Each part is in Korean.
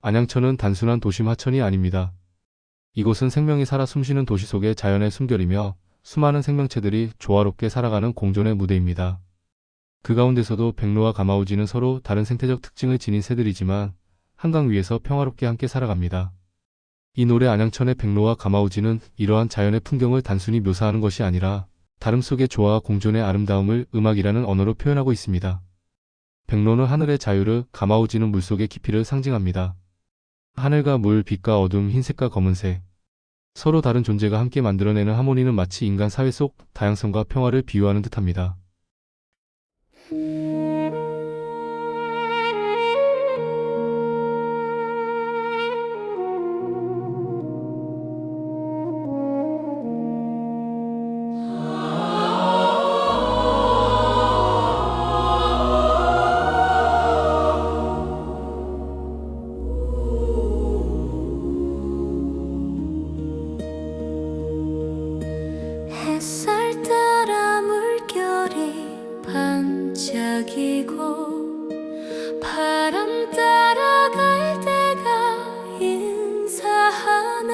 안양천은 단순한 도심 하천이 아닙니다. 이곳은 생명이 살아 숨쉬는 도시 속의 자연의 숨결이며 수많은 생명체들이 조화롭게 살아가는 공존의 무대입니다. 그 가운데서도 백로와 가마우지는 서로 다른 생태적 특징을 지닌 새들이지만 한강 위에서 평화롭게 함께 살아갑니다. 이 노래 안양천의 백로와 가마우지는 이러한 자연의 풍경을 단순히 묘사하는 것이 아니라 다름 속의 조화와 공존의 아름다움을 음악이라는 언어로 표현하고 있습니다. 백로는 하늘의 자유를, 가마우지는 물속의 깊이를 상징합니다. 하늘과 물, 빛과 어둠, 흰색과 검은색. 서로 다른 존재가 함께 만들어내는 하모니는 마치 인간 사회 속 다양성과 평화를 비유하는 듯합니다. 햇살 따라 물결이 반짝이고 바람 따라갈 때가 인사하네.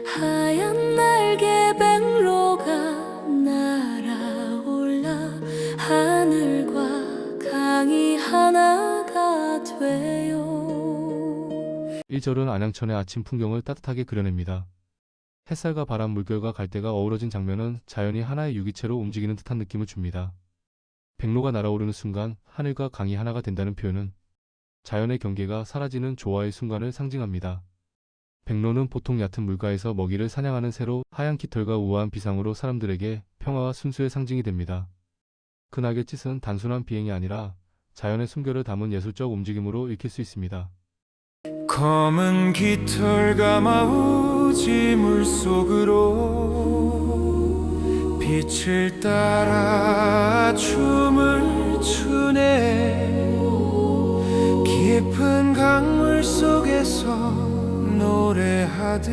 하얀 날개 백로가 날아올라 하늘과 강이 하나가 돼요. 1절은 안양천의 아침 풍경을 따뜻하게 그려냅니다. 햇살과 바람, 물결과 갈대가 어우러진 장면은 자연이 하나의 유기체로 움직이는 듯한 느낌을 줍니다. 백로가 날아오르는 순간 하늘과 강이 하나가 된다는 표현은 자연의 경계가 사라지는 조화의 순간을 상징합니다. 백로는 보통 얕은 물가에서 먹이를 사냥하는 새로 하얀 깃털과 우아한 비상으로 사람들에게 평화와 순수의 상징이 됩니다. 그 날갯짓은 단순한 비행이 아니라 자연의 숨결을 담은 예술적 움직임으로 읽힐 수 있습니다. 검은 깃털 가마우지 물속으로 빛을 따라 춤을 추네. 깊은 강물 속에서 노래하듯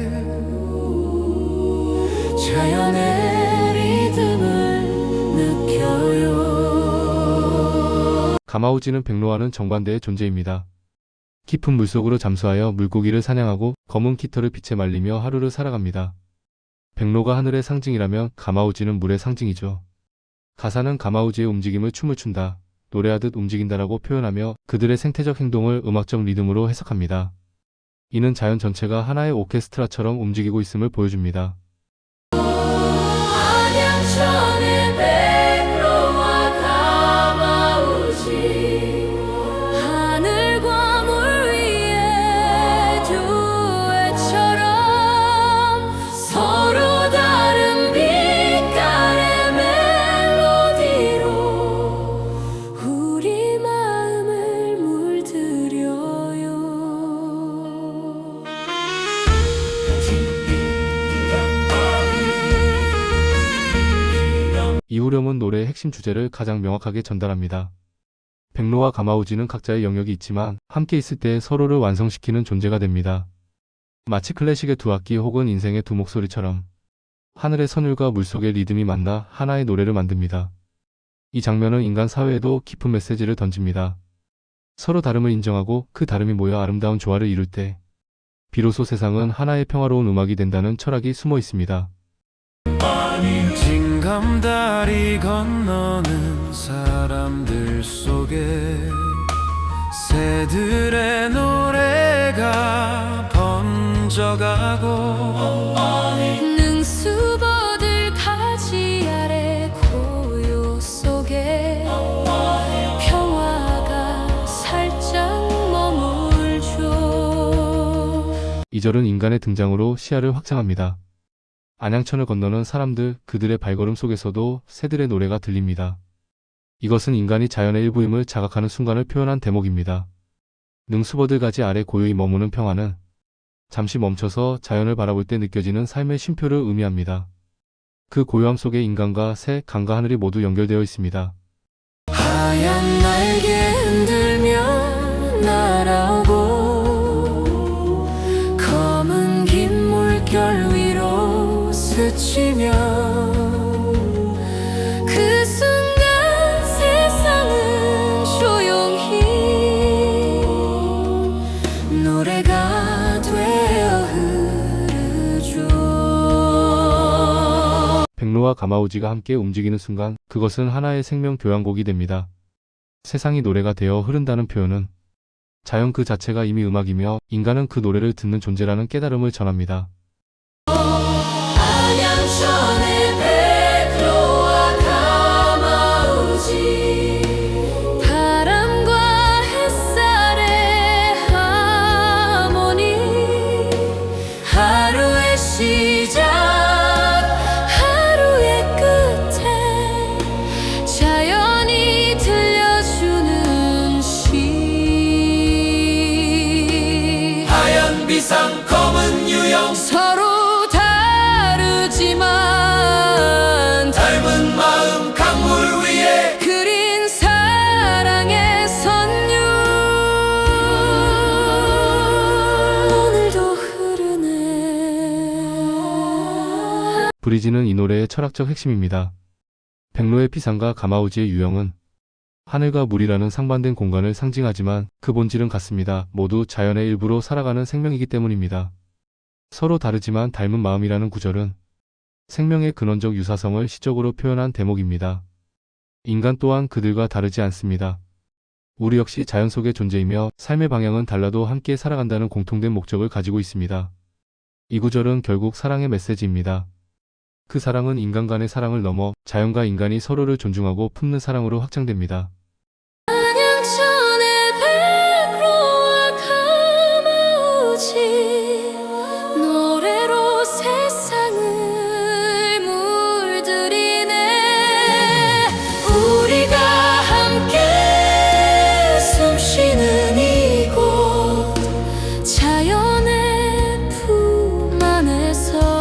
자연의 리듬을 느껴요. 가마우지는 백로와는 정반대의 존재입니다. 깊은 물속으로 잠수하여 물고기를 사냥하고 검은 깃털을 빛에 말리며 하루를 살아갑니다. 백로가 하늘의 상징이라면 가마우지는 물의 상징이죠. 가사는 가마우지의 움직임을 춤을 춘다, 노래하듯 움직인다라고 표현하며 그들의 생태적 행동을 음악적 리듬으로 해석합니다. 이는 자연 전체가 하나의 오케스트라처럼 움직이고 있음을 보여줍니다. 안양천의 백로와 가마우지 하늘과 물 위에 듀엣처럼 서로 다른 빛깔의 멜로디로 우리 마음을 물들여요. 이 후렴은 노래의 핵심 주제를 가장 명확하게 전달합니다. 백로와 가마우지는 각자의 영역이 있지만 함께 있을 때 서로를 완성시키는 존재가 됩니다. 마치 클래식의 두 악기 혹은 인생의 두 목소리처럼 하늘의 선율과 물속의 리듬이 만나 하나의 노래를 만듭니다. 이 장면은 인간 사회에도 깊은 메시지를 던집니다. 서로 다름을 인정하고 그 다름이 모여 아름다운 조화를 이룰 때 비로소 세상은 하나의 평화로운 음악이 된다는 철학이 숨어 있습니다. 징감다리 건너는 사람들 속에 새들의 노래가 번져가고 능수보들 가지 아래 고요 속에 평화가 살짝 머물죠. 2절은 인간의 등장으로 시야를 확장합니다. 안양천을 건너는 사람들, 그들의 발걸음 속에서도 새들의 노래가 들립니다. 이것은 인간이 자연의 일부임을 자각하는 순간을 표현한 대목입니다. 능수보들 가지 아래 고요히 머무는 평화는 잠시 멈춰서 자연을 바라볼 때 느껴지는 삶의 쉼표를 의미합니다. 그 고요함 속에 인간과 새, 강과 하늘이 모두 연결되어 있습니다. 하얀 날개 흔들며 날아오고 검은 긴 물결 위로 스치며 그 순간 세상은 조용히 백로와 가마우지가 함께 움직이는 순간 그것은 하나의 생명 교향곡이 됩니다. 세상이 노래가 되어 흐른다는 표현은 자연 그 자체가 이미 음악이며 인간은 그 노래를 듣는 존재라는 깨달음을 전합니다. 안양천의 백로와 가마우지 바람과 햇살의 하모니 하루의 시작 하루의 끝에 자연이 들려주는 시 하얀 비상 검은 유영 서로 다르지만 닮은 마음 강물 위에 그린 사랑의 선율 오늘도 흐르네. 브리지는 이 노래의 철학적 핵심입니다. 백로의 피상과 가마우지의 유형은 하늘과 물이라는 상반된 공간을 상징하지만 그 본질은 같습니다. 모두 자연의 일부로 살아가는 생명이기 때문입니다. 서로 다르지만 닮은 마음이라는 구절은 생명의 근원적 유사성을 시적으로 표현한 대목입니다. 인간 또한 그들과 다르지 않습니다. 우리 역시 자연 속의 존재이며 삶의 방향은 달라도 함께 살아간다는 공통된 목적을 가지고 있습니다. 이 구절은 결국 사랑의 메시지입니다. 그 사랑은 인간 간의 사랑을 넘어 자연과 인간이 서로를 존중하고 품는 사랑으로 확장됩니다. 안양천의 백로와 가마우지 노래로 세상을 물들이네. 우리가 함께 숨쉬는 이곳 자연의 품 안에서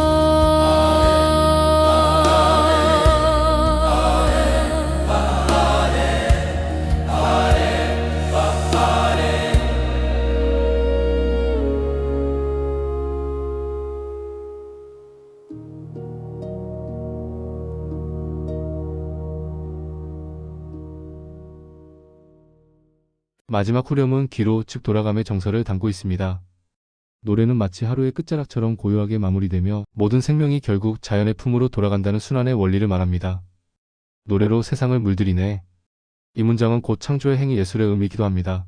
마지막 후렴은 기로, 즉 돌아감의 정서를 담고 있습니다. 노래는 마치 하루의 끝자락처럼 고요하게 마무리되며 모든 생명이 결국 자연의 품으로 돌아간다는 순환의 원리를 말합니다. 노래로 세상을 물들이네. 이 문장은 곧 창조의 행위 예술의 의미이기도 합니다.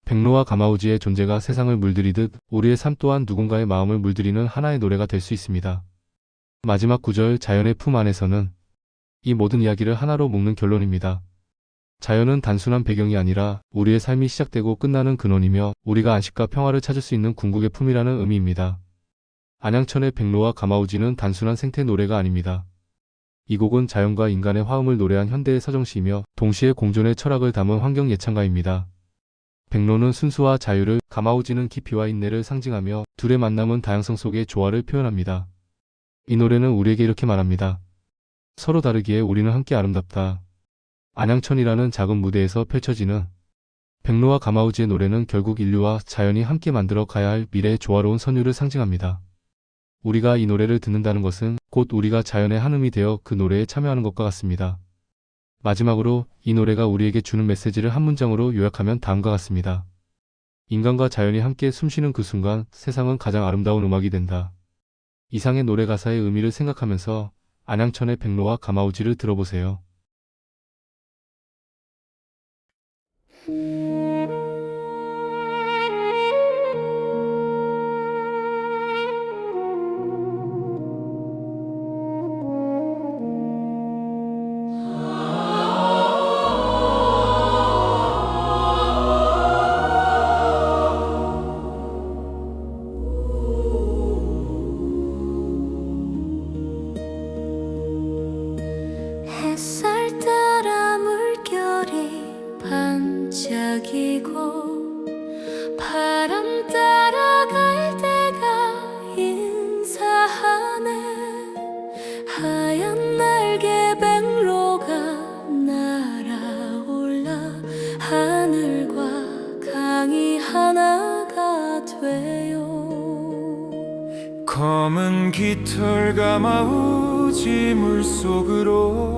백로와 가마우지의 존재가 세상을 물들이듯 우리의 삶 또한 누군가의 마음을 물들이는 하나의 노래가 될 수 있습니다. 마지막 구절 자연의 품 안에서는 이 모든 이야기를 하나로 묶는 결론입니다. 자연은 단순한 배경이 아니라 우리의 삶이 시작되고 끝나는 근원이며 우리가 안식과 평화를 찾을 수 있는 궁극의 품이라는 의미입니다. 안양천의 백로와 가마우지는 단순한 생태 노래가 아닙니다. 이 곡은 자연과 인간의 화음을 노래한 현대의 서정시이며 동시에 공존의 철학을 담은 환경 예찬가입니다. 백로는 순수와 자유를, 가마우지는 깊이와 인내를 상징하며 둘의 만남은 다양성 속의 조화를 표현합니다. 이 노래는 우리에게 이렇게 말합니다. 서로 다르기에 우리는 함께 아름답다. 안양천이라는 작은 무대에서 펼쳐지는 백로와 가마우지의 노래는 결국 인류와 자연이 함께 만들어 가야 할 미래의 조화로운 선율을 상징합니다. 우리가 이 노래를 듣는다는 것은 곧 우리가 자연의 한음이 되어 그 노래에 참여하는 것과 같습니다. 마지막으로 이 노래가 우리에게 주는 메시지를 한 문장으로 요약하면 다음과 같습니다. 인간과 자연이 함께 숨쉬는 그 순간 세상은 가장 아름다운 음악이 된다. 이상의 노래 가사의 의미를 생각하면서 안양천의 백로와 가마우지를 들어보세요. 햇살 따라 물결이 반짝이고 바람 따라갈 때가 인사하네. 하얀 날개 백로가 날아올라 하늘과 강이 하나가 돼요. 검은 깃털 가마우지 물속으로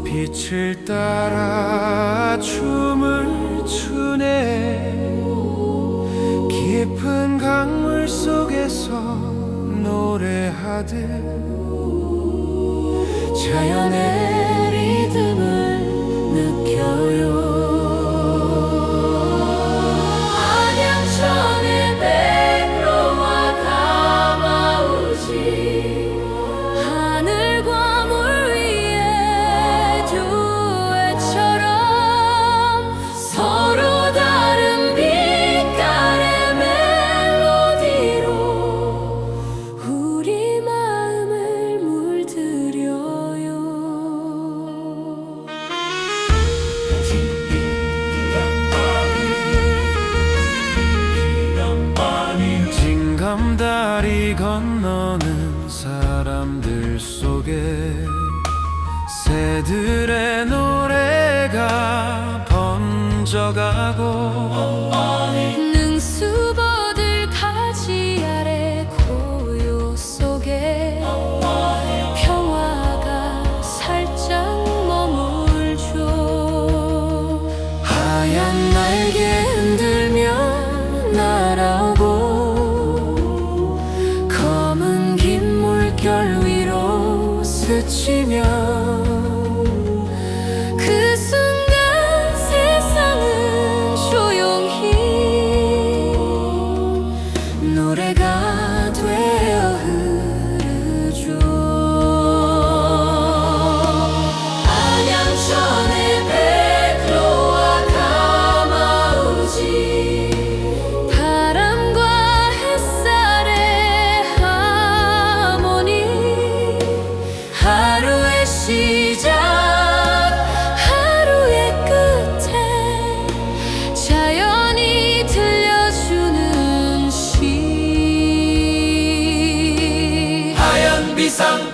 빛을 따라 춤을 추네. 깊은 강물 속에서 노래하듯 섬다리 건너는 사람들 속에 새들의 노래가 번져가고 능수보들 가지 아래 고요 속에 평화가 살짝 머물죠. 하얀 날개 흔들며 날아오고 검은 긴 물결 위로 스치며 그 순간 세상은 조용히 노래가 되어 흐르죠. 안양천의 백로와 가마우지 바람과 햇살의 하모니 하루의 시작 하루의 끝에 자연이 들려주는 시 하얀 비상